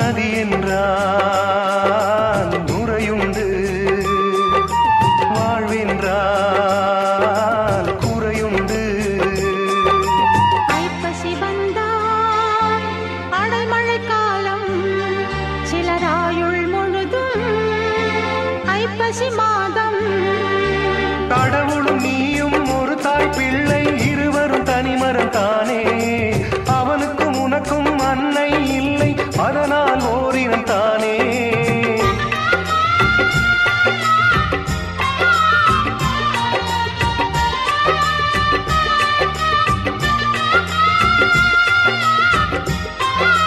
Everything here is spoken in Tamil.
நதி என்றால் நுரையுண்டு, வாழ்வென்றால் குறையுண்டு. ஐப்பசி வந்தால் அடைமழை காலம், சிலராயுள் முழுதும் ஐப்பசி மாதம். கடவுளும் நீயும் ஒரு தாய் பிள்ளை, இருவரும் தனிமரம் தானே. அவனுக்கும் உனக்கும் அன்னை இல்லை, அதனால் ஓரினம் தான்.